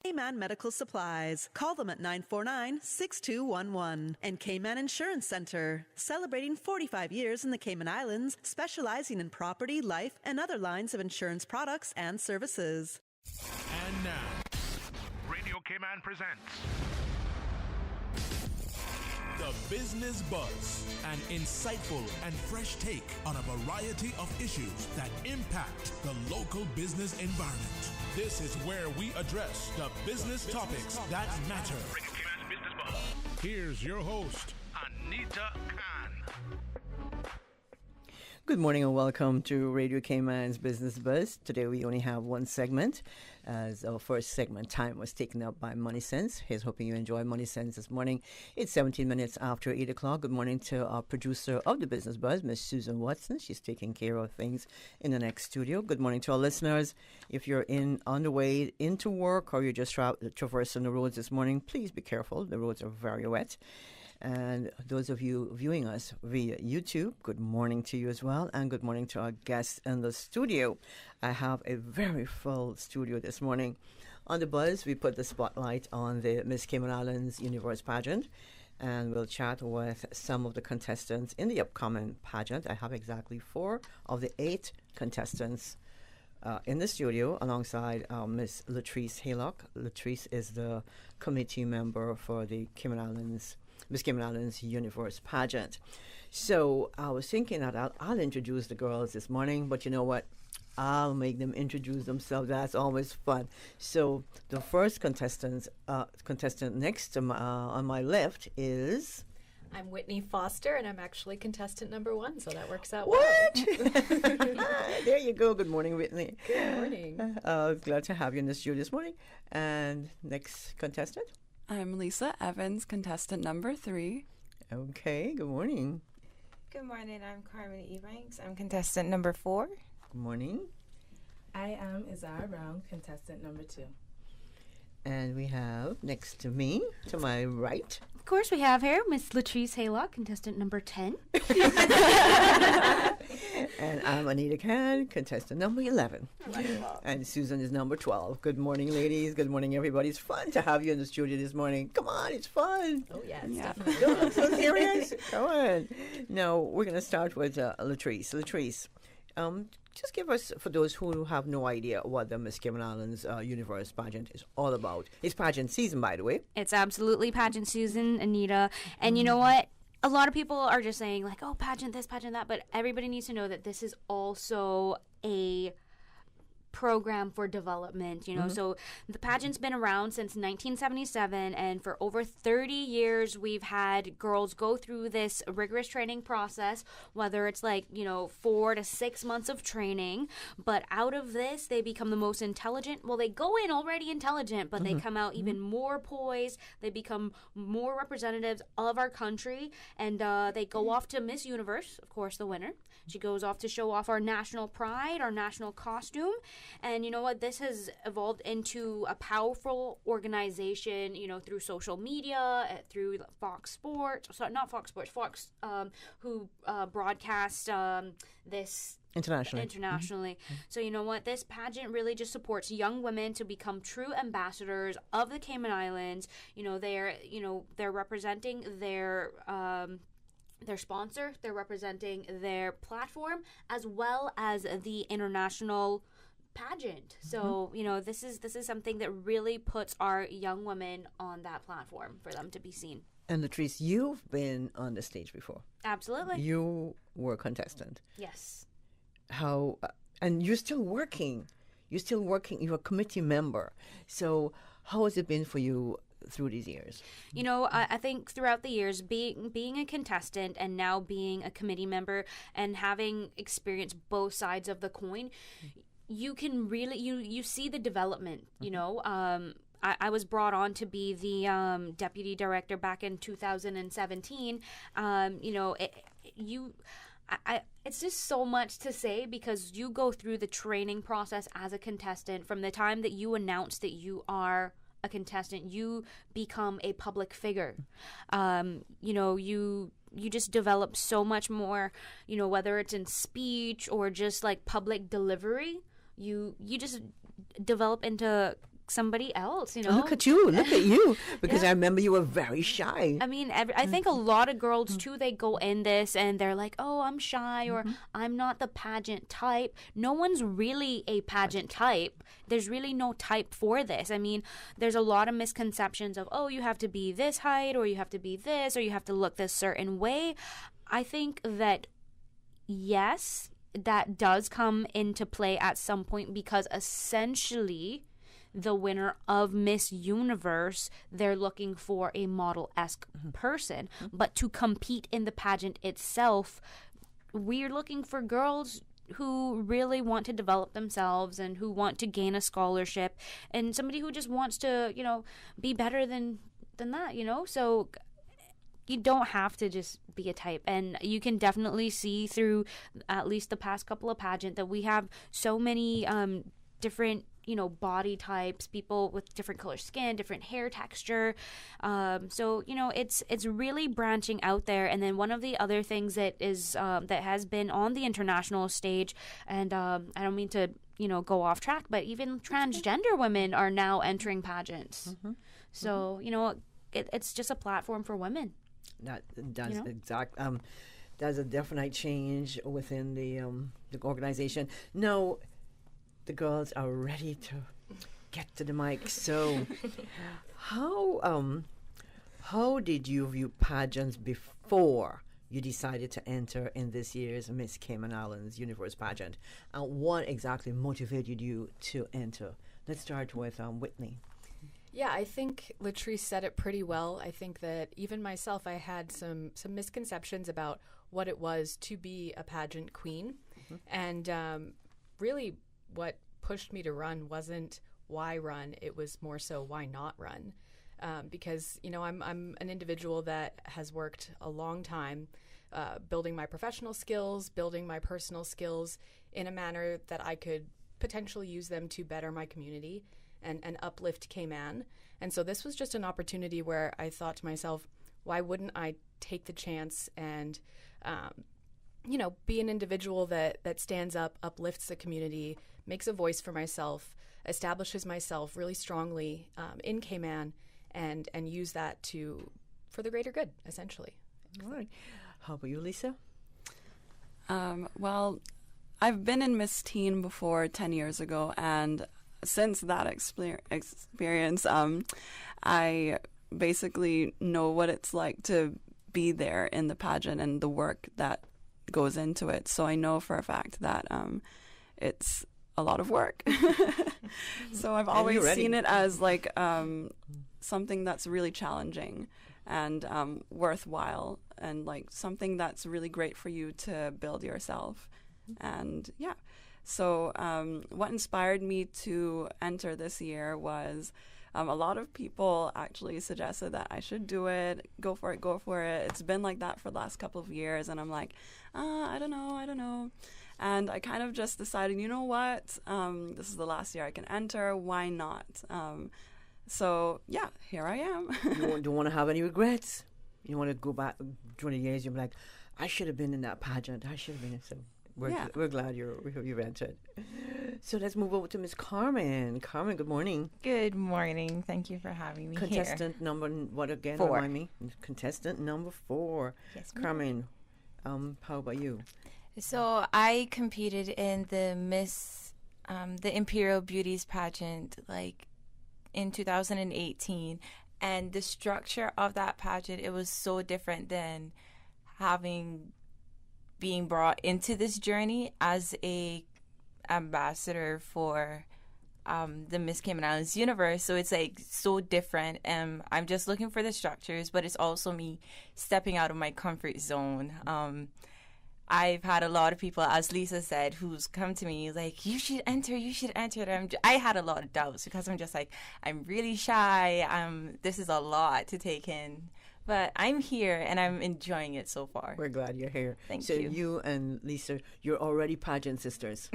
K-Man Medical Supplies. Call them at 949-6211. And K-Man Insurance Center, celebrating 45 years in the Cayman Islands, specializing in property, life, and other lines of insurance products and services. And now, Radio Cayman presents The Business Buzz, an insightful and fresh take on a variety of issues that impact the local business environment. This is where we address the business topics that matter. Radio Cayman's Business Buzz. Here's your host, Anita Khan. Good morning and welcome to Radio Cayman's Business Buzz. Today we only have one segment, as our first segment time was taken up by Money Sense. Here's hoping you enjoy Money Sense this morning. It's 17 minutes after 8 o'clock. Good morning to our producer of the Business Buzz, Miss Susan Watson. She's taking care of things in the next studio. Good morning to our listeners. If you're on the way into work or you're just traversing the roads this morning, please be careful. The roads are very wet. And those of you viewing us via YouTube, good morning to you as well. And good morning to our guests in the studio. I have a very full studio this morning. On the Buzz, we put the spotlight on the Miss Cayman Islands Universe Pageant. And we'll chat with some of the contestants in the upcoming pageant. I have exactly 4 of the 8 contestants in the studio alongside Miss Latrice Haylock. Latrice is the committee member for the Miss Cayman Islands Universe Pageant. So I was thinking that I'll introduce the girls this morning, but you know what? I'll make them introduce themselves. That's always fun. So the first contestant next to on my left is... I'm Whitney Foster, and I'm actually contestant number 1, so that works out what? well. There you go. Good morning, Whitney. Good morning. Glad to have you in the studio this morning. And next contestant? I'm Lisa Evans, contestant number 3. Okay, good morning. Good morning, I'm Carmen Ebanks. I'm contestant number 4. Good morning. I am Izara Brown, contestant number 2. And we have next to me, to my right. Of course, we have here Miss Latrice Haylock, contestant number 10. And I'm Anita Khan, contestant number 11. And Susan is number 12. Good morning, ladies. Good morning, everybody. It's fun to have you in the studio this morning. Come on, it's fun. Oh, yeah, it's definitely Don't look so serious. Come on. Now, we're going to start with Latrice. Latrice, just give us, for those who have no idea what the Miss Cayman Islands Universe Pageant is all about. It's pageant season, by the way. It's absolutely pageant season, Anita. And you know what? A lot of people are just saying, like, oh, pageant this, pageant that. But everybody needs to know that this is also a program for development, So the pageant's been around since 1977, and for over 30 years we've had girls go through this rigorous training process, whether it's 4 to 6 months of training, but out of this they become the most intelligent. Well, they go in already intelligent, but they come out even more poised. They become more representatives of our country, and they go off to Miss Universe, of course, the winner. She goes off to show off our national pride, our national costume. And you know what? This has evolved into a powerful organization, through social media, through Fox Sports. Sorry, not Fox Sports. Fox, who broadcast this internationally. Mm-hmm. So you know what? This pageant really just supports young women to become true ambassadors of the Cayman Islands. They're representing their sponsor, they're representing their platform, as well as the international pageant. So, this is something that really puts our young women on that platform for them to be seen. And Latrice, you've been on the stage before. Absolutely. You were a contestant. Yes. How, and you're still working. You're a committee member. So how has it been for you through these years? I think throughout the years, being a contestant and now being a committee member and having experienced both sides of the coin, you can really, you see the development, I was brought on to be the deputy director back in 2017. It's just so much to say because you go through the training process as a contestant. From the time that you announce that you are a contestant, you become a public figure. You just develop so much more, whether it's in speech or just like public delivery. You just develop into somebody else, you know. Look at you, because I remember you were very shy. I mean, I think a lot of girls too, they go in this and they're like, oh, I'm shy, or I'm not the pageant type. No one's really a pageant type. There's really no type for this. I mean, there's a lot of misconceptions of, oh, you have to be this height, or you have to be this, or you have to look this certain way. I think that, yes, that does come into play at some point, because essentially the winner of Miss Universe, they're looking for a model-esque person. But to compete in the pageant itself, we're looking for girls who really want to develop themselves and who want to gain a scholarship, and somebody who just wants to, you know, be better than that, you know. So you don't have to just be a type. And you can definitely see through at least the past couple of pageant that we have so many different, you know, body types, people with different color skin, different hair texture. So, you know, it's really branching out there. And then one of the other things that is that has been on the international stage, and I don't mean to, you know, go off track, but even transgender women are now entering pageants. So, you know, it's just a platform for women. That's You know? There's a definite change within the organization. No, the girls are ready to get to the mic. So, how did you view pageants before you decided to enter in this year's Miss Cayman Islands Universe pageant? And what exactly motivated you to enter? Let's start with Whitney. Yeah, I think Latrice said it pretty well. I think that even myself, I had some misconceptions about what it was to be a pageant queen. And really what pushed me to run wasn't why run, it was more so why not run. Because, you know, I'm an individual that has worked a long time building my professional skills, building my personal skills in a manner that I could potentially use them to better my community and uplift Cayman. And so this was just an opportunity where I thought to myself, why wouldn't I take the chance and, you know, be an individual that stands up, uplifts the community, makes a voice for myself, establishes myself really strongly in Cayman, and use that for the greater good, essentially. All right. How about you, Lisa? Well, I've been in Miss Teen before 10 years ago, and since that experience, I basically know what it's like to be there in the pageant and the work that goes into it. So I know for a fact that it's a lot of work. So I've always seen it as like something that's really challenging and worthwhile, and like something that's really great for you to build yourself. And yeah. So what inspired me to enter this year was a lot of people actually suggested that I should do it, go for it. It's been like that for the last couple of years, and I'm like, I don't know. And I kind of just decided, you know what, this is the last year I can enter, why not? So yeah, here I am. You don't want to have any regrets? You want to go back 20 years, you're like, I should have been in that pageant, I should have been in so. We're glad you entered. So let's move over to Miss Carmen. Carmen, good morning. Good morning. Thank you for having me Contestant number, what again? 4. Remind me. Contestant number 4. Yes, Carmen, how about you? So I competed in the Imperial Beauties pageant, like in 2018. And the structure of that pageant, it was so different than being brought into this journey as a ambassador for the Miss Cayman Islands Universe. So it's like so different. I'm just looking for the structures, but it's also me stepping out of my comfort zone. I've had a lot of people, as Lisa said, who's come to me like, you should enter. I had a lot of doubts because I'm just like, I'm really shy. This is a lot to take in. But I'm here, and I'm enjoying it so far. We're glad you're here. Thank you. So you and Lisa, you're already pageant sisters.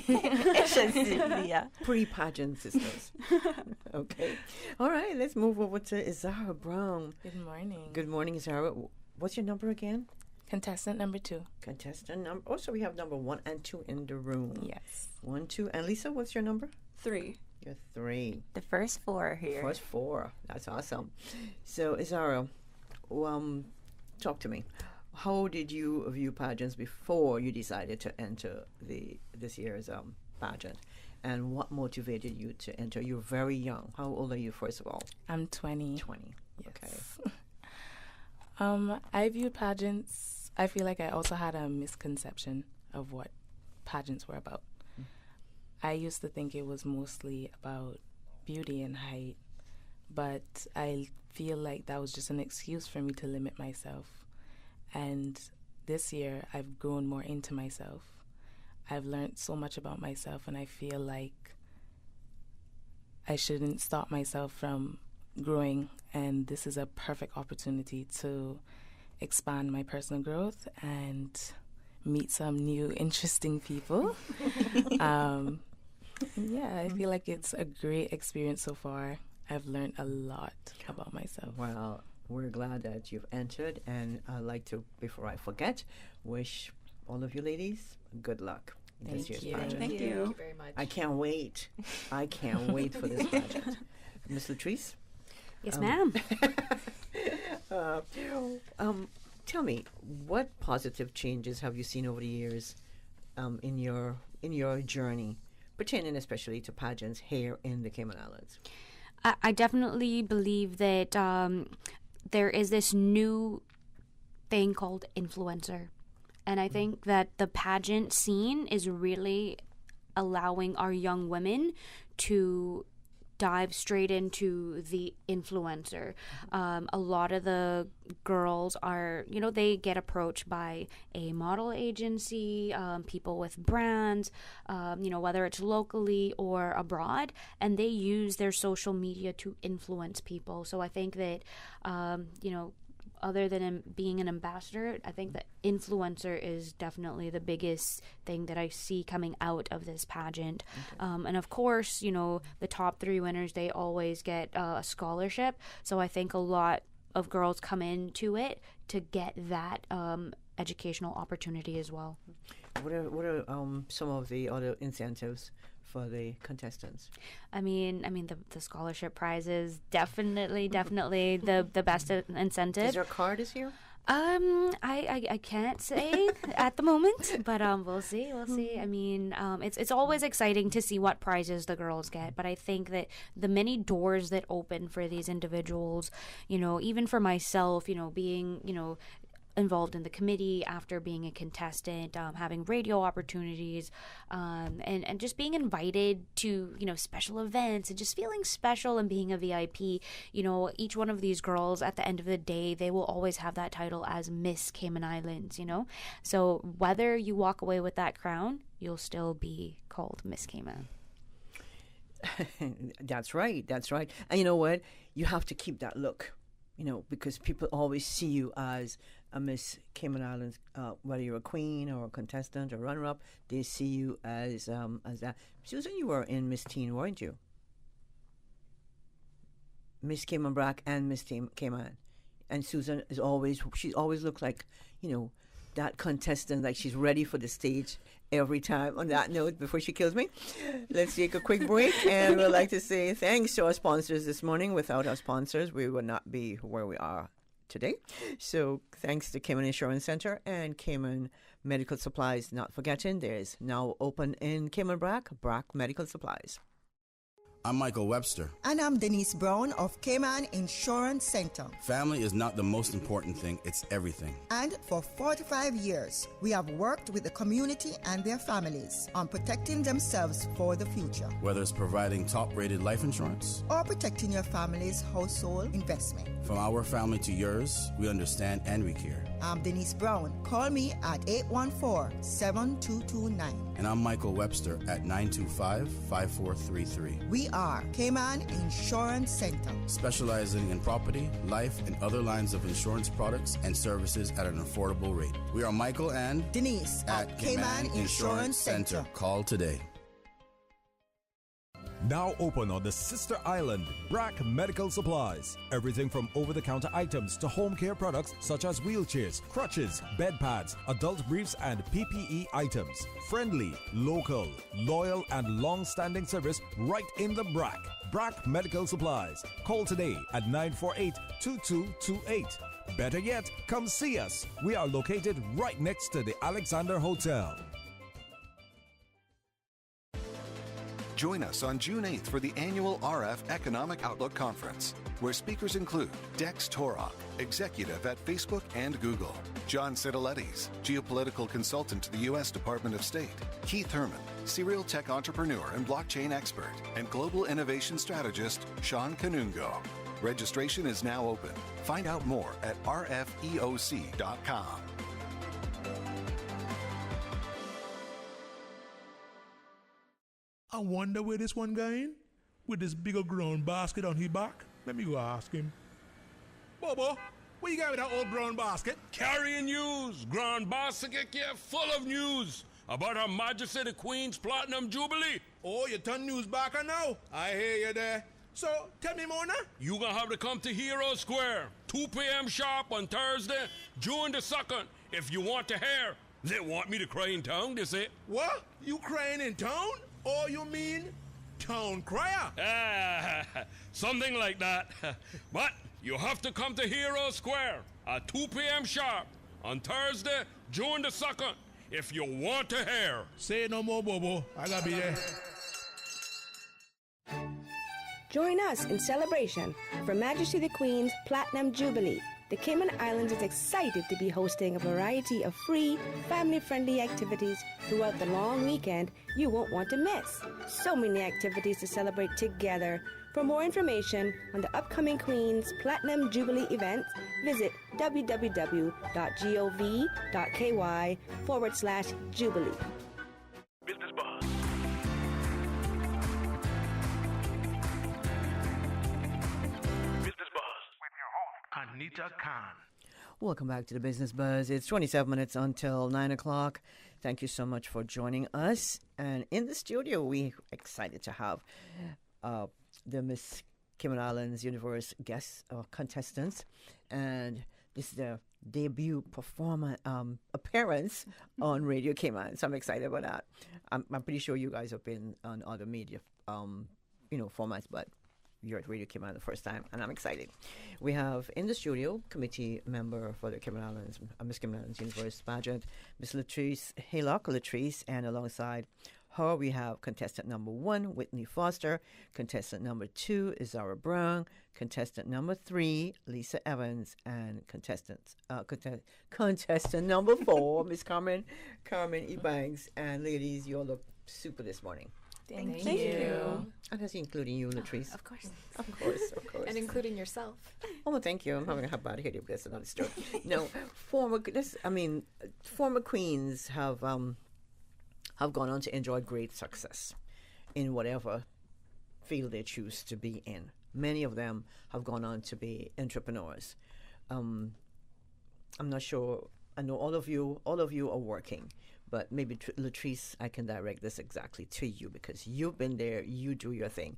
Yeah. Pre-pageant sisters. Okay. All right, let's move over to Izara Brown. Good morning. Good morning, Izara. What's your number again? Contestant number 2. Contestant number. Oh, so we have number 1 and 2 in the room. Yes. 1, 2. And Lisa, what's your number? 3. You're 3. The first 4 here. First 4. That's awesome. So, Izara, talk to me. How did you view pageants before you decided to enter this year's pageant? And what motivated you to enter? You're very young. How old are you, first of all? I'm 20. 20. Yes. Okay. I viewed pageants. I feel like I also had a misconception of what pageants were about. I used to think it was mostly about beauty and height, but I feel like that was just an excuse for me to limit myself. And this year, I've grown more into myself. I've learned so much about myself, and I feel like I shouldn't stop myself from growing, and this is a perfect opportunity to expand my personal growth and meet some new interesting people. Yeah, I feel like it's a great experience so far. I've learned a lot about myself. Well, we're glad that you've entered, and I'd like to, before I forget, wish all of you ladies good luck in this year's pageant. Thank you. Thank you very much. I can't wait. I can't wait for this pageant. Miss Latrice? Yes, ma'am. Tell me, what positive changes have you seen over the years in your journey, pertaining especially to pageants here in the Cayman Islands? I definitely believe that there is this new thing called influencer. And I think that the pageant scene is really allowing our young women to dive straight into the influencer. A lot of the girls are, they get approached by a model agency, people with brands, whether it's locally or abroad, and they use their social media to influence people. So I think that, other than being an ambassador, I think that influencer is definitely the biggest thing that I see coming out of this pageant. Okay. And of course, the top 3 winners, they always get a scholarship. So I think a lot of girls come into it to get that educational opportunity as well. What are some of the other incentives for the contestants? I mean, the scholarship prize is definitely the best incentive. Is there a car this year? I can't say at the moment, but we'll see. I mean, it's always exciting to see what prizes the girls get, but I think that the many doors that open for these individuals, even for myself, being, involved in the committee after being a contestant, having radio opportunities, and just being invited to, special events and just feeling special and being a VIP. Each one of these girls, at the end of the day, they will always have that title as Miss Cayman Islands, So whether you walk away with that crown, you'll still be called Miss Cayman. That's right. And you know what? You have to keep that look. Because people always see you as a Miss Cayman Islands, whether you're a queen or a contestant or runner-up, they see you as that. Susan, you were in Miss Teen, weren't you? Miss Cayman Brack and Miss Cayman. And Susan she always looks like, that contestant, like she's ready for the stage every time. On that note, before she kills me, let's take a quick break, and we'd like to say thanks to our sponsors this morning. Without our sponsors, we would not be where we are today. So thanks to Cayman Insurance Center and Cayman Medical Supplies. Not forgetting, there's now open in Cayman Brack Medical Supplies. I'm Michael Webster. And I'm Denise Brown of Cayman Insurance Center. Family is not the most important thing, it's everything. And for 45 years, we have worked with the community and their families on protecting themselves for the future. Whether it's providing top-rated life insurance or protecting your family's household investment. From our family to yours, we understand and we care. I'm Denise Brown. Call me at 814-7229. And I'm Michael Webster at 925-5433. We are Cayman Insurance Center, specializing in property, life, and other lines of insurance products and services at an affordable rate. We are Michael and Denise at Cayman Insurance Center. Call today. Now open on the sister island, Brack Medical Supplies. Everything from over-the-counter items to home care products such as wheelchairs, crutches, bed pads, adult briefs, and PPE items. Friendly, local, loyal, and long-standing service right in the Brack. Brack Medical Supplies. Call today at 948-2228. Better yet, come see us. We are located right next to the Alexander Hotel. Join us on June 8th for the annual RF Economic Outlook Conference, where speakers include Dex Torok, executive at Facebook and Google, John Citalettes, geopolitical consultant to the U.S. Department of State, Keith Herman, serial tech entrepreneur and blockchain expert, and global innovation strategist Sean Kanungo. Registration is now open. Find out more at rfeoc.com. I wonder where this one going with this bigger grown basket on his back. Let me go ask him. Bobo, where you going with that old grown basket? Carrying news. Ground basket here full of news about Her Majesty the Queen's Platinum Jubilee. Oh, you turn news backer now. I hear you there. So, tell me more now. You gonna have to come to Hero Square, 2 p.m. sharp on Thursday, June the 2nd, if you want to hear. They want me to cry in town, they say. What? You crying in town? Or you mean town crier? Something like that. But you have to come to Hero Square at 2 p.m. sharp on Thursday, June the 2nd, if you want to hear. Say no more, Bobo. I gotta be there. Join us in celebration for Majesty the Queen's Platinum Jubilee. The Cayman Islands is excited to be hosting a variety of free, family-friendly activities throughout the long weekend you won't want to miss. So many activities to celebrate together. For more information on the upcoming Queen's Platinum Jubilee events, visit www.gov.ky/Jubilee. Business Buzz. Business Buzz with your host, Anita Khan. Welcome back to the Business Buzz. It's 27 minutes until 9 o'clock. Thank you so much for joining us. And in the studio, we're excited to have the Miss Cayman Islands Universe guest contestants. And this is their debut appearance on Radio Cayman. So I'm excited about that. I'm pretty sure you guys have been on other media, formats, but you're at Radio Cayman the first time, and I'm excited. We have in the studio committee member for the Cayman Islands, Miss Cayman Islands Universe Pageant, Miss Latrice Haylock, and alongside her we have contestant number 1, Whitney Foster, contestant number 2, Zara Brown, contestant number 3, Lisa Evans, and contestant number 4, Miss Carmen Ebanks. And ladies, you all look super this morning. Thank you. And that's including you, Latrice. Of course. Of course. And including yourself. Oh, thank you. I'm having a bad headache, but that's another story. No, former queens have gone on to enjoy great success in whatever field they choose to be in. Many of them have gone on to be entrepreneurs. I'm not sure. I know all of you are working. But maybe, Latrice, I can direct this exactly to you because you've been there, you do your thing.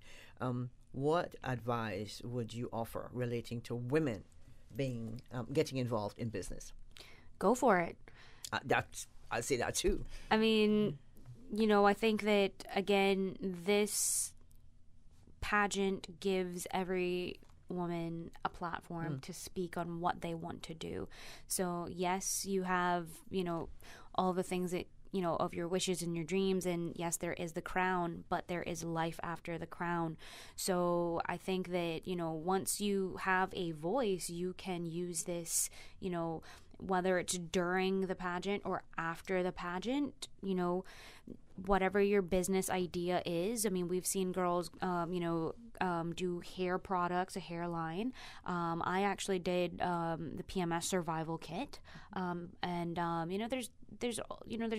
What advice would you offer relating to women getting involved in business? Go for it. I'll say that too. I mean, I think that, again, this pageant gives every woman a platform to speak on what they want to do. So yes, you have, all the things that, of your wishes and your dreams, and yes, there is the crown, but there is life after the crown. So I think that, once you have a voice, you can use this, whether it's during the pageant or after the pageant, whatever your business idea is. I mean, we've seen girls, do hair products, a hairline. I actually did the PMS survival kit, there's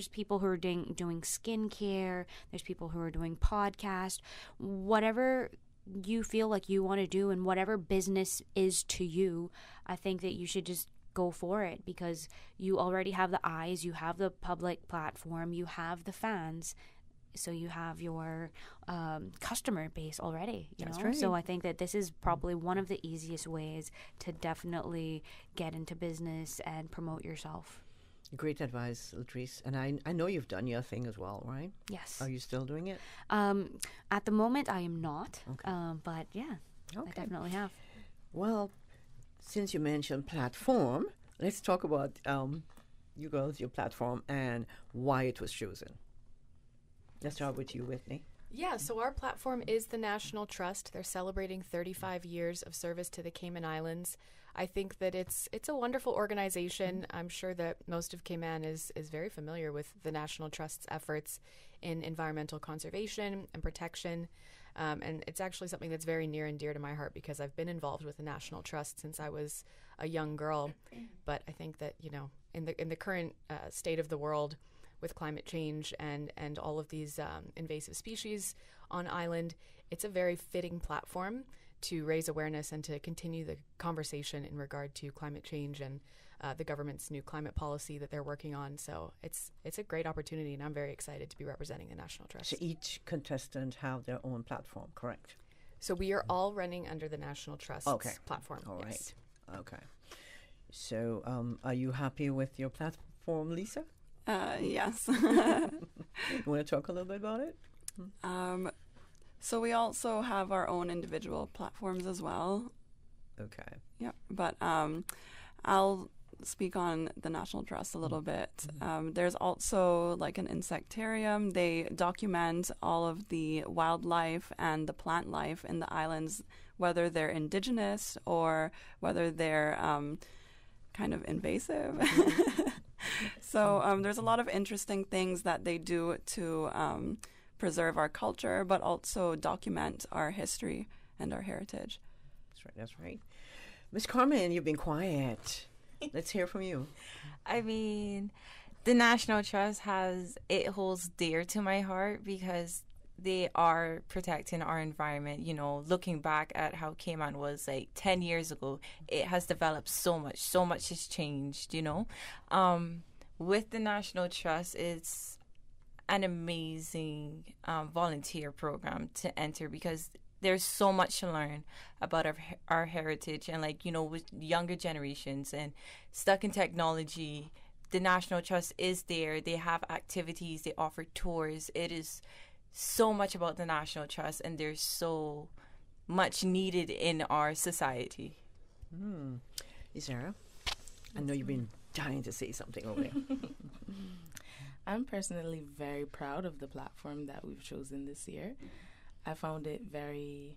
people who are doing skincare. There's people who are doing podcast. Whatever you feel like you want to do, and whatever business is to you, I think that you should just go for it because you already have the eyes, you have the public platform, you have the fans. so you have your customer base already, you That's know? right. So I think that this is probably one of the easiest ways to definitely get into business and promote yourself. Great advice, Latrice. And I know you've done your thing as well, right? Yes. Are you still doing it? At the moment, I am not. Okay. But yeah, I definitely have. Well, since you mentioned platform, let's talk about you girls, your platform, and why it was chosen. Let's start with you, Whitney. Yeah, so our platform is the National Trust. They're celebrating 35 years of service to the Cayman Islands. I think that it's a wonderful organization. I'm sure that most of Cayman is very familiar with the National Trust's efforts in environmental conservation and protection. And it's actually something that's very near and dear to my heart because I've been involved with the National Trust since I was a young girl. But I think that, you know, in the current state of the world, with climate change and all of these invasive species on island, it's a very fitting platform to raise awareness and to continue the conversation in regard to climate change and the government's new climate policy that they're working on. So it's a great opportunity, and I'm very excited to be representing the National Trust. So each contestant have their own platform, correct? So we are all running under the National Trust's platform. All right. Yes. Okay. So are you happy with your platform, Lisa? Yes. You want to talk a little bit about it? So we also have our own individual platforms as well. Okay. Yep. But I'll speak on the National Trust a little bit. There's also like an insectarium. They document all of the wildlife and the plant life in the islands, whether they're indigenous or whether they're kind of invasive. So there's a lot of interesting things that they do to preserve our culture, but also document our history and our heritage. That's right. That's right. Miss Carmen, you've been quiet. Let's hear from you. I mean, the National Trust holds dear to my heart because they are protecting our environment. You know, looking back at how Cayman was like 10 years ago, it has developed so much has changed, you know. With the National Trust, it's an amazing volunteer program to enter because there's so much to learn about our heritage and, like, you know, with younger generations and stuck in technology, the National Trust is there. They have activities, they offer tours. It is so much about the National Trust, and there's so much needed in our society. Sarah, I know you've been dying to say something over there. I'm personally very proud of the platform that we've chosen this year. I found it very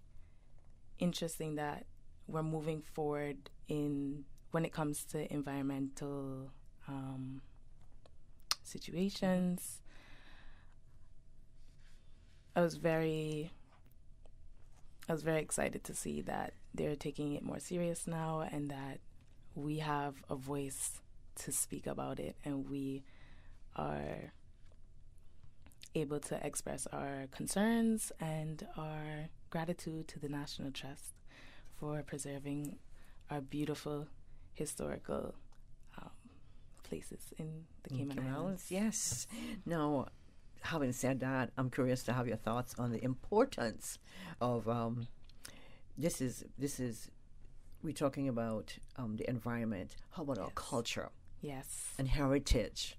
interesting that we're moving forward when it comes to environmental situations. I was very excited to see that they're taking it more serious now and that we have a voice to speak about it, and we are able to express our concerns and our gratitude to the National Trust for preserving our beautiful historical places in the Cayman Islands. Yes. Now, having said that, I'm curious to have your thoughts on the importance of this is we're talking about the environment. How about our culture? Yes. And heritage.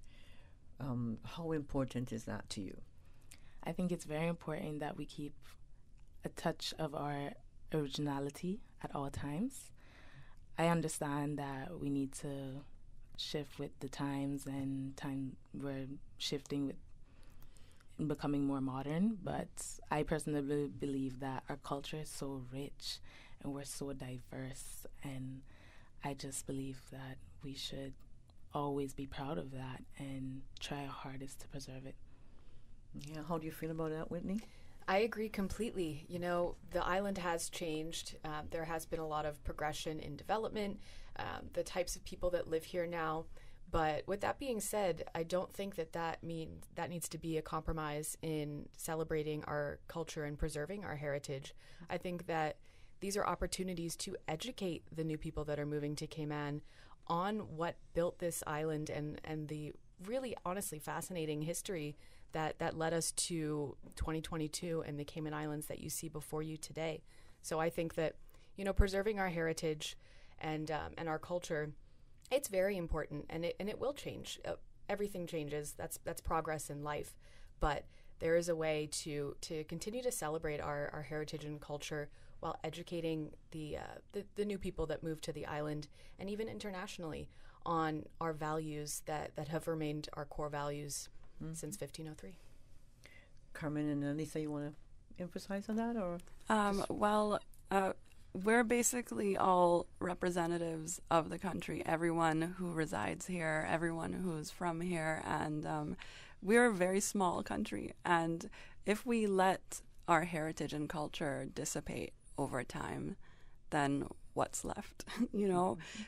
How important is that to you? I think it's very important that we keep a touch of our originality at all times. I understand that we need to shift with the times, and we're shifting with becoming more modern, but I personally believe that our culture is so rich and we're so diverse, and I just believe that we should always be proud of that and try our hardest to preserve it. Yeah, how do you feel about that, Whitney? I agree completely. You know, the island has changed. There has been a lot of progression in development, the types of people that live here now. But with that being said, I don't think that needs to be a compromise in celebrating our culture and preserving our heritage. I think that these are opportunities to educate the new people that are moving to Cayman on what built this island and the really honestly fascinating history that led us to 2022 and the Cayman Islands that you see before you today. So I think that, preserving our heritage and our culture, it's very important, and it will change. Everything changes. That's progress in life, but there is a way to continue to celebrate our heritage and culture while educating the new people that move to the island, and even internationally, on our values that have remained our core values since 1503. Carmen and Lisa, you want to emphasize on that, or? We're basically all representatives of the country, everyone who resides here, everyone who's from here, and we're a very small country. And if we let our heritage and culture dissipate over time, then what's left,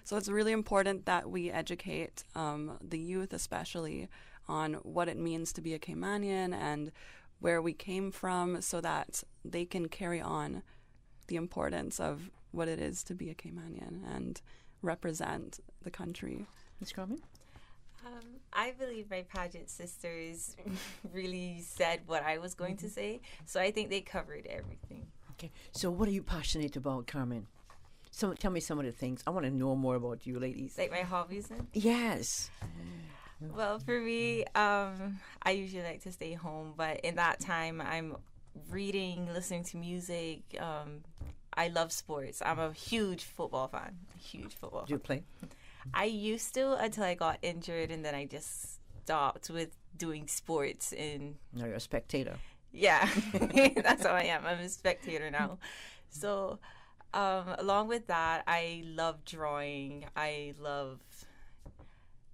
So it's really important that we educate the youth especially on what it means to be a Caymanian and where we came from, so that they can carry on the importance of what it is to be a Caymanian and represent the country. Ms. Carmen? I believe my pageant sisters really said what I was going to say, so I think they covered everything. Okay, so what are you passionate about, Carmen? Tell me some of the things. I want to know more about you ladies. Like my hobbies then? Yes. Well, for me, I usually like to stay home, but in that time, I'm reading, listening to music. I love sports. I'm a huge football fan. Do you play? I used to until I got injured, and then I just stopped with doing sports. Now you're a spectator. Yeah, that's how I am. I'm a spectator now. So, along with that, I love drawing. I love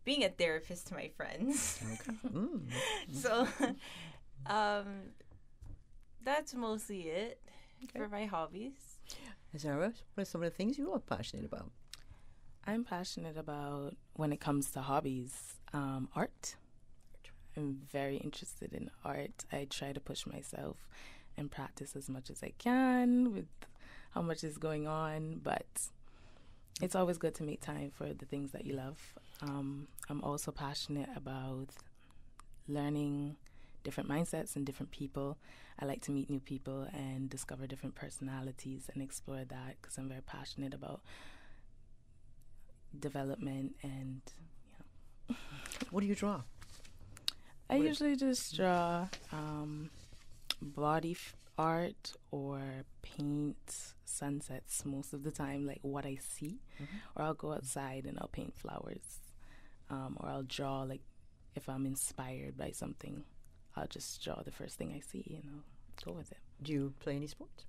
being a therapist to my friends. Okay. So, that's mostly it for my hobbies. Zara, what are some of the things you are passionate about? I'm passionate about, when it comes to hobbies, art. I'm very interested in art. I try to push myself and practice as much as I can with how much is going on, but it's always good to make time for the things that you love. I'm also passionate about learning different mindsets and different people. I like to meet new people and discover different personalities and explore that, because I'm very passionate about development and, What do you draw? I usually just draw body art or paint sunsets most of the time, like what I see. Or I'll go outside and I'll paint flowers. Or I'll draw, like, if I'm inspired by something, I'll just draw the first thing I see and I'll go with it. Do you play any sports?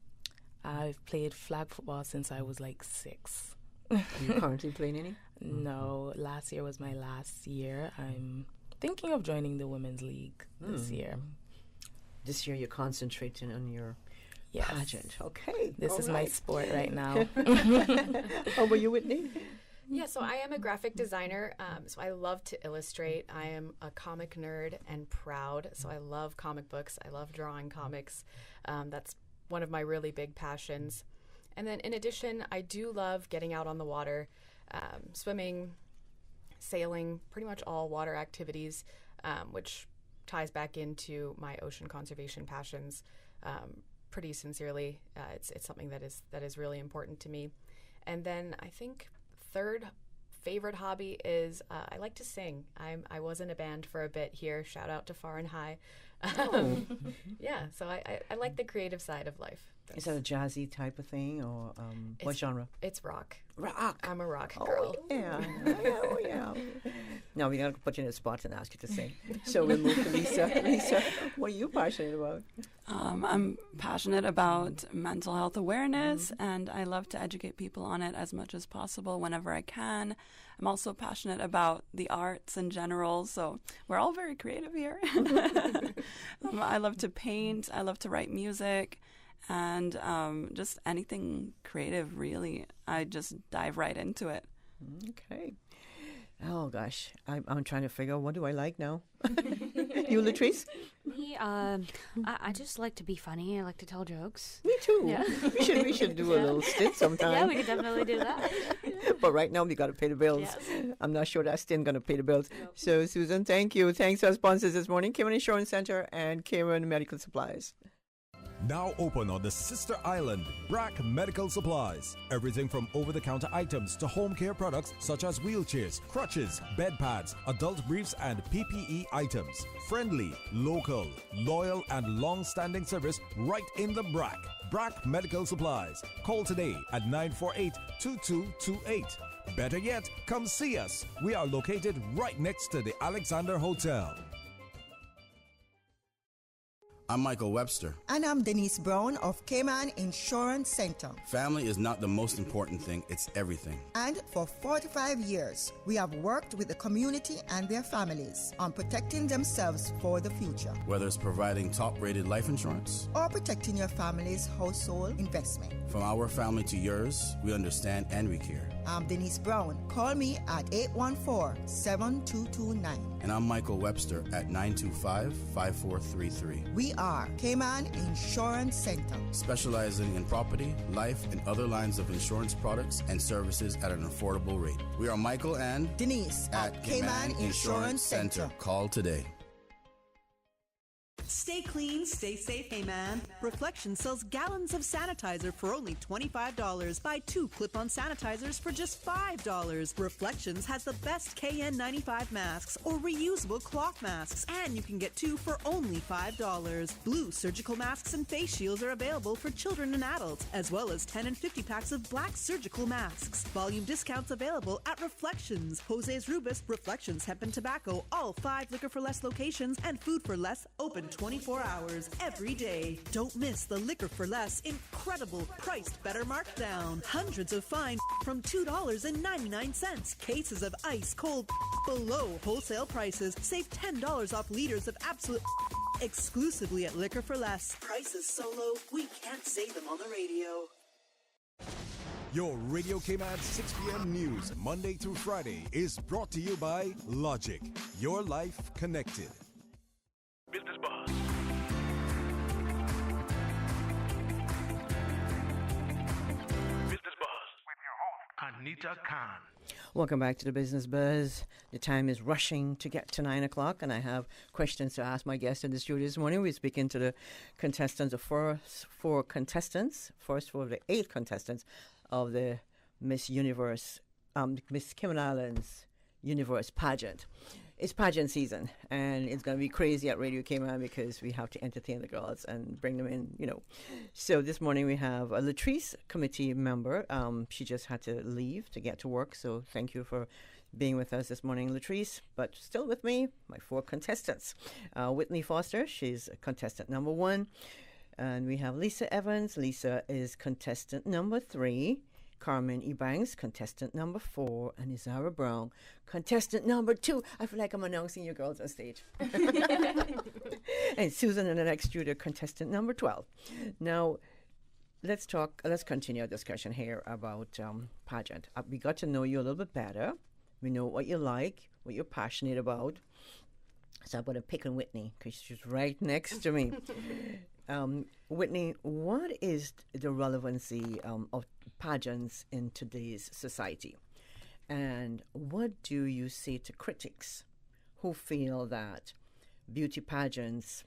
I've played flag football since I was like 6. Are you currently playing any? No, last year was my last year. I'm thinking of joining the Women's League this year. This year you're concentrating on your pageant. Okay. This is my sport right now. How about you, Whitney? Yeah, so I am a graphic designer, so I love to illustrate. I am a comic nerd and proud, so I love comic books. I love drawing comics. That's one of my really big passions. And then in addition, I do love getting out on the water, swimming, sailing, pretty much all water activities, which ties back into my ocean conservation passions pretty sincerely. It's something that is really important to me. And then I think third favorite hobby is I like to sing. I was in a band for a bit here. Shout out to Far and High. Yeah, so I like the creative side of life. Is that a jazzy type of thing, or what genre? It's rock. Rock. I'm a rock girl. Yeah. Oh, yeah. Now we got to put you in a spot and ask you to sing. So we'll move to Lisa. Lisa, what are you passionate about? I'm passionate about mental health awareness, and I love to educate people on it as much as possible whenever I can. I'm also passionate about the arts in general, so we're all very creative here. I love to paint. I love to write music. And just anything creative, really. I just dive right into it. Okay. Oh, gosh. I'm trying to figure out, what do I like now? You, Latrice? Me, I just like to be funny. I like to tell jokes. Me too. Yeah. We should do a little stint sometime. Yeah, we could definitely do that. But right now we got to pay the bills. Yes. I'm not sure that stint going to pay the bills. So, Susan, thank you. Thanks to our sponsors this morning, Cayman Insurance Center and Cayman Medical Supplies. Now open on the sister island, Brack Medical Supplies. Everything from over-the-counter items to home care products such as wheelchairs, crutches, bed pads, adult briefs, and PPE items. Friendly, local, loyal, and long-standing service right in the Brack. Brack Medical Supplies. Call today at 948-2228. Better yet, come see us. We are located right next to the Alexander Hotel. I'm Michael Webster. And I'm Denise Brown of Cayman Insurance Center. Family is not the most important thing, it's everything. And for 45 years, we have worked with the community and their families on protecting themselves for the future. Whether it's providing top-rated life insurance or protecting your family's household investment. From our family to yours, we understand and we care. I'm Denise Brown. Call me at 814-7229. And I'm Michael Webster at 925-5433. We are Cayman Insurance Center, specializing in property, life, and other lines of insurance products and services at an affordable rate. We are Michael and Denise at Cayman Insurance Center. Call today. Stay clean, stay safe, hey man. Reflection sells gallons of sanitizer for only $25. Buy 2 clip-on sanitizers for just $5. Reflections has the best KN95 masks or reusable cloth masks, and you can get 2 for only $5. Blue surgical masks and face shields are available for children and adults, as well as 10 and 50 packs of black surgical masks. Volume discounts available at Reflections. Jose's Rubus, Reflections Hemp and Tobacco, all 5 Liquor for Less locations, and Food for Less open 24 hours every day. Don't miss the Liquor for Less incredible priced better markdown. Hundreds of fine from $2.99. Cases of ice cold below wholesale prices. Save $10 off liters of absolute exclusively at Liquor for Less. Prices so low we can't say them on the radio. Your Radio Cayman 6 p.m. news, Monday through Friday, is brought to you by Logic. Your life connected. Business Buzz. Business Buzz with your host, Anita Khan. Welcome back to the Business Buzz. The time is rushing to get to 9 o'clock, and I have questions to ask my guests in the studio this morning. We're speaking to the contestants, the first four of the 8 contestants of the Miss Universe, Miss Cayman Islands Universe pageant. It's pageant season, and it's going to be crazy at Radio Cayman because we have to entertain the girls and bring them in, So this morning we have a Latrice committee member. She just had to leave to get to work, so thank you for being with us this morning, Latrice. But still with me, my 4 contestants. Whitney Foster, she's contestant number 1. And we have Lisa Evans. Lisa is contestant number 3. Carmen Ebanks, contestant number 4, and Izara Brown, contestant number 2. I feel like I'm announcing you girls on stage. And Susan in the next studio, contestant number 12. Now, let's continue our discussion here about pageant. We got to know you a little bit better. We know what you like, what you're passionate about. So I'm going to pick on Whitney because she's right next to me. Whitney, what is the relevancy of pageants in today's society? And what do you say to critics who feel that beauty pageants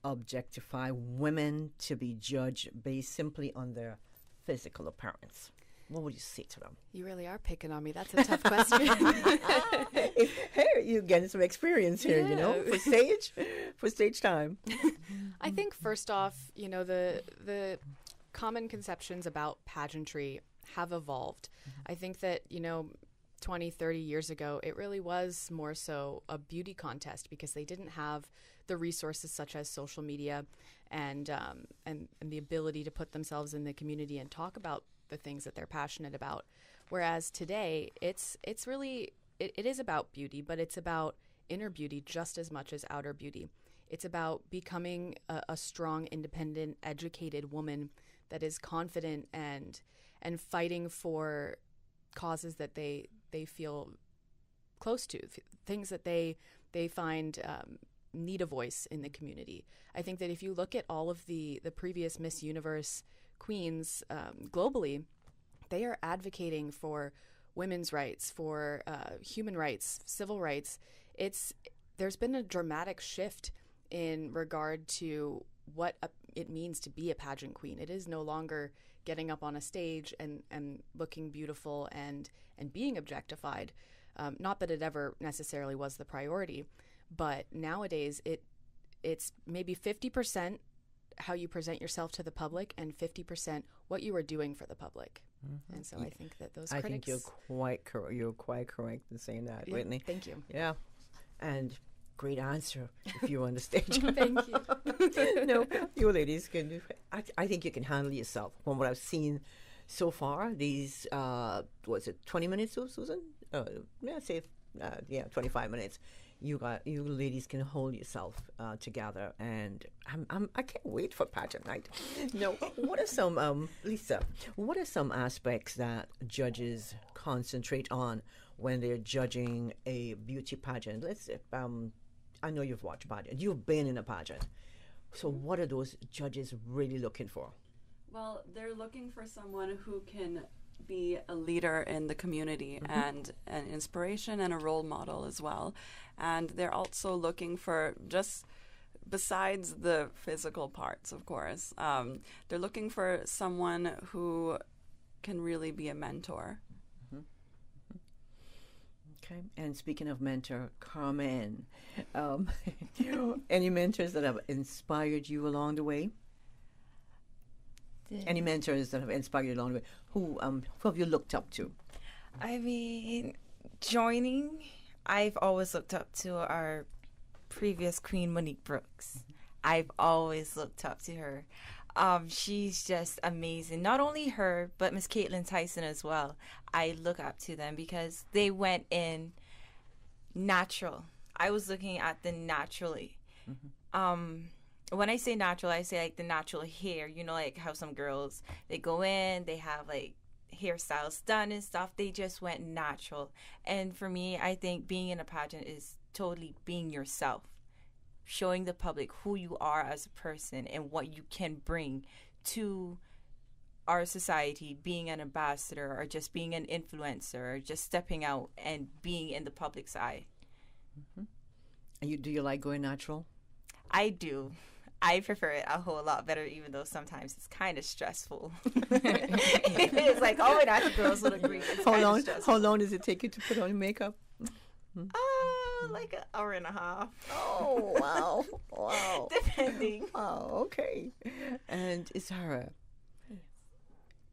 objectify women to be judged based simply on their physical appearance? What would you say to them? You really are picking on me. That's a tough question. Hey, you're getting some experience here, for stage time. I think first off, the common conceptions about pageantry have evolved. I think that, 20, 30 years ago, it really was more so a beauty contest because they didn't have the resources such as social media and the ability to put themselves in the community and talk about the things that they're passionate about. Whereas today, it is about beauty, but it's about inner beauty just as much as outer beauty. It's about becoming a strong, independent, educated woman that is confident and fighting for causes that they feel close to, things that they find need a voice in the community. I think that if you look at all of the previous Miss Universe queens globally, they are advocating for women's rights, for human rights, civil rights. There's been a dramatic shift in regard to what it means to be a pageant queen. It is no longer getting up on a stage and looking beautiful and being objectified. Not that it ever necessarily was the priority, but nowadays it's maybe 50% how you present yourself to the public and 50% what you are doing for the public. Mm-hmm. And so I think that those critics... I think you're quite correct in saying that, yeah, Whitney. Thank you. Yeah. And great answer if you're on the stage. Thank you. No, you ladies can... I think you can handle yourself. From what I've seen so far, these, was it 20 minutes, Susan? 25 minutes. You ladies can hold yourself together, and I can't wait for pageant night. No, what are some Lisa? What are some aspects that judges concentrate on when they're judging a beauty pageant? Let's say, I know you've watched pageant. You've been in a pageant. So what are those judges really looking for? Well, they're looking for someone who can be a leader in the community and an inspiration and a role model as well. And they're also looking for, just besides the physical parts, of course, they're looking for someone who can really be a mentor. Okay. And speaking of mentor, Carmen, any mentors that have inspired you along the way? Any mentors that have inspired you along the way? Who have you looked up to? I mean, I've always looked up to our previous queen, Monique Brooks. I've always looked up to her. She's just amazing. Not only her, but Miss Caitlin Tyson as well. I look up to them because they went in natural. I was looking at the naturally. When I say natural, I say like the natural hair. You know, like how some girls, they go in, they have like hairstyles done and stuff. They just went natural. And for me, I think being in a pageant is totally being yourself, showing the public who you are as a person and what you can bring to our society, being an ambassador or just being an influencer or just stepping out and being in the public's eye. And do you like going natural? I do. I prefer it a whole lot better, even though sometimes it's kind of stressful. It's like, all my natural girls would agree. How long does it take you to put on makeup? Like an hour and a half. Oh, wow. Wow. Depending. Oh, okay. And Izara. Yes.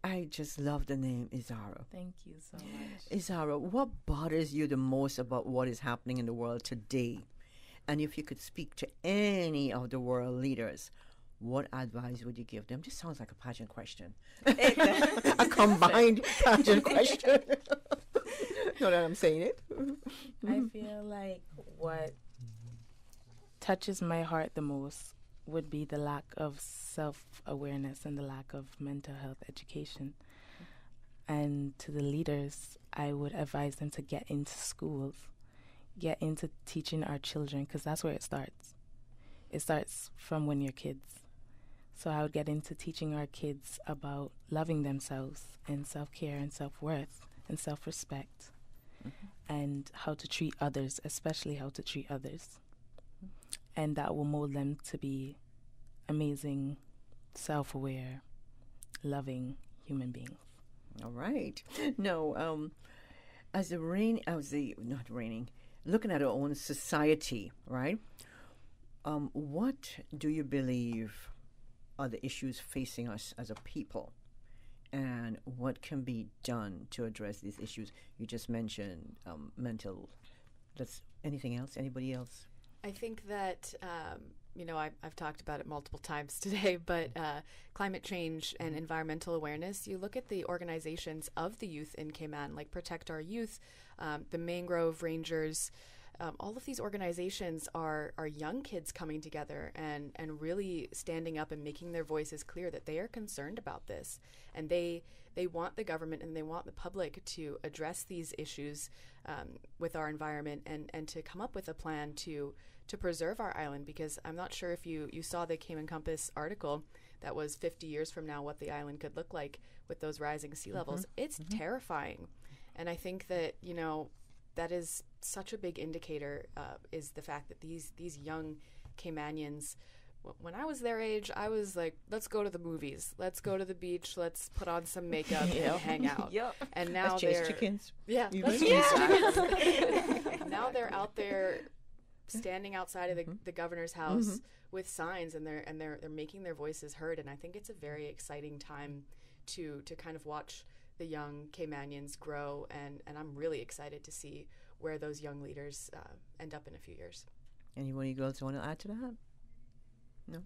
I just love the name Izara. Thank you so much. Izara, what bothers you the most about what is happening in the world today? And if you could speak to any of the world leaders, what advice would you give them? This sounds like a pageant question. A combined pageant question. Know that I'm saying it? I feel like what touches my heart the most would be the lack of self-awareness and the lack of mental health education. And to the leaders, I would advise them to get into schools, get into teaching our children, because that's where it starts. It starts from when you're kids. So I would get into teaching our kids about loving themselves and self-care and self-worth and self-respect and how to treat others, especially how to treat others. And that will mold them to be amazing, self-aware, loving human beings. All right. No, looking at our own society, right? What do you believe are the issues facing us as a people? And what can be done to address these issues? You just mentioned mental. Anything else? Anybody else? I think that, I've talked about it multiple times today, but climate change and environmental awareness, you look at the organizations of the youth in Cayman, like Protect Our Youth, the Mangrove Rangers, all of these organizations are young kids coming together and really standing up and making their voices clear that they are concerned about this, and they want the government and they want the public to address these issues with our environment and to come up with a plan to preserve our island, because I'm not sure if you saw the Cayman Compass article that was 50 years from now what the island could look like with those rising sea levels. It's terrifying. And I think that, that is such a big indicator, is the fact that these young Caymanians, when I was their age, I was like, let's go to the movies, let's go to the beach, let's put on some makeup and hang out. And now let's chase chickens. Yeah, let's chase chickens. Now they're out there standing outside of the governor's house with signs, and they're making their voices heard. And I think it's a very exciting time to kind of watch the young Caymanians grow, and I'm really excited to see where those young leaders end up in a few years. Anyone you girls want to add to that? No?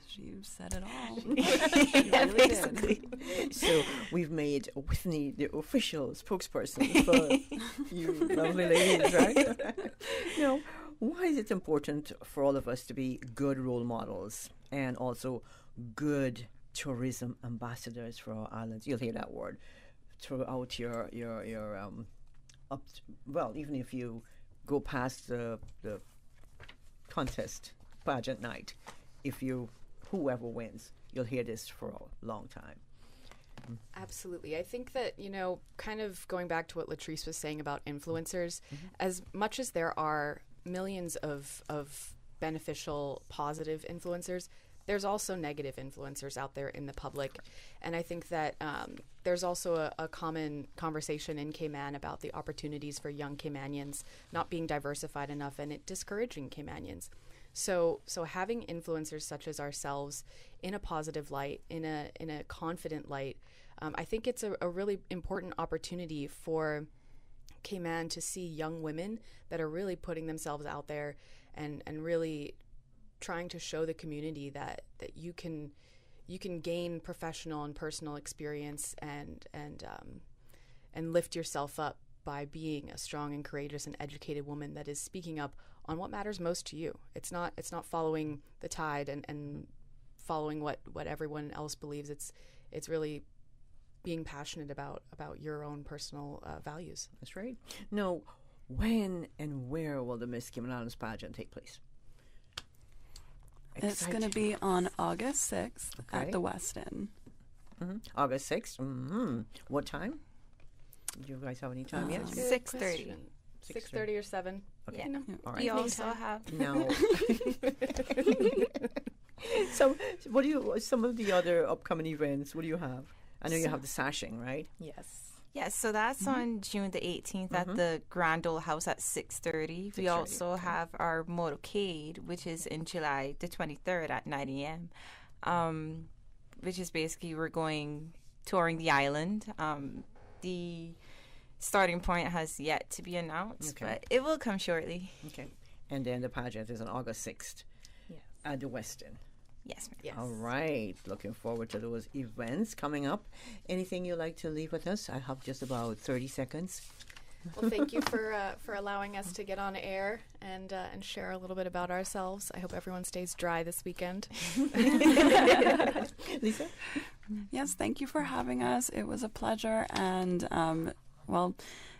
She said it all. Yeah, basically. So we've made Whitney the official spokesperson for you lovely ladies, right? Now, why is it important for all of us to be good role models and also good tourism ambassadors for our islands? You'll hear that word throughout your even if you go past the contest pageant night, whoever wins, you'll hear this for a long time. Absolutely. I think that, kind of going back to what Latrice was saying about influencers, as much as there are millions of beneficial, positive influencers, there's also negative influencers out there in the public. And I think that there's also a common conversation in Cayman about the opportunities for young Caymanians not being diversified enough and it discouraging Caymanians. So having influencers such as ourselves in a positive light, in a confident light, I think it's a really important opportunity for Cayman to see young women that are really putting themselves out there and really trying to show the community that you can gain professional and personal experience and lift yourself up by being a strong and courageous and educated woman that is speaking up on what matters most to you. It's not following the tide and following what everyone else believes. It's really being passionate about your own personal values. That's right. Now, when and where will the Miss Cayman Islands pageant take place? It's going to be on August 6th at the West End. August 6th. What time? Do you guys have any time yet? 6:30. 6:30 or 7. Okay. Yeah. All right. You also have now. So, what do you? Some of the other upcoming events. What do you have? I know you have the sashing, right? Yes, so that's on June the 18th at the Grand Ole House at 6:30. We also have our motorcade, which is in July the 23rd at 9 a.m., which is basically we're going touring the island. The starting point has yet to be announced, but it will come shortly. Okay. And then the pageant is on August 6th at the West End. Yes, ma'am. Yes. All right. Looking forward to those events coming up. Anything you'd like to leave with us? I have just about 30 seconds. Well, thank you for allowing us to get on air and share a little bit about ourselves. I hope everyone stays dry this weekend. Lisa? Yes, thank you for having us. It was a pleasure, and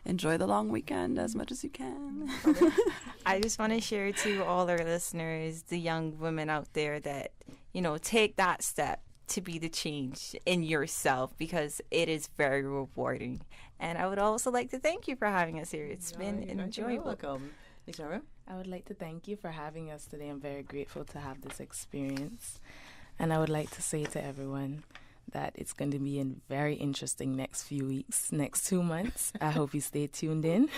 enjoy the long weekend as much as you can. I just want to share to all our listeners, the young women out there, that, take that step to be the change in yourself, because it is very rewarding. And I would also like to thank you for having us here. It's been enjoyable. Welcome. Lisa? I would like to thank you for having us today. I'm very grateful to have this experience. And I would like to say to everyone that it's going to be a very interesting next few weeks, next 2 months. I hope you stay tuned in.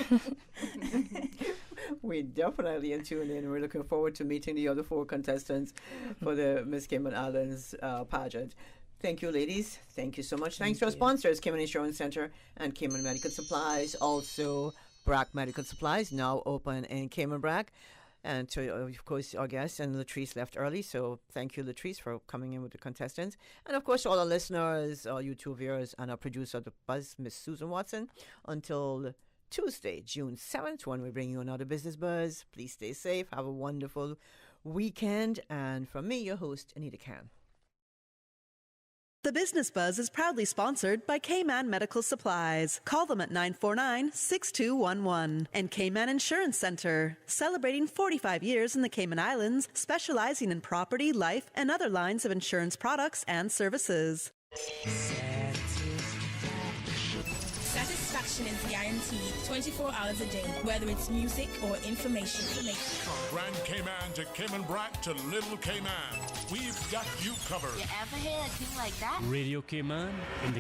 We're definitely in tune in. We're looking forward to meeting the other 4 contestants for the Miss Cayman Islands pageant. Thank you, ladies. Thank you so much. Thanks to our sponsors, Cayman Insurance Center and Cayman Medical Supplies. Also, Brack Medical Supplies, now open in Cayman Brack. And to, of course, our guests, and Latrice left early, so thank you, Latrice, for coming in with the contestants. And, of course, all our listeners, our YouTube viewers, and our producer of the Buzz, Miss Susan Watson. Until Tuesday, June 7th, when we bring you another Business Buzz. Please stay safe. Have a wonderful weekend. And from me, your host, Anita Khan. The Business Buzz is proudly sponsored by K-Man Medical Supplies. Call them at 949-6211. And K-Man Insurance Center, celebrating 45 years in the Cayman Islands, specializing in property, life, and other lines of insurance products and services. Satisfaction is guaranteed 24 hours a day, whether it's music or information. Grand Cayman to Cayman Brac to Little Cayman. We've got you covered. You ever hear a thing like that? Radio Cayman in the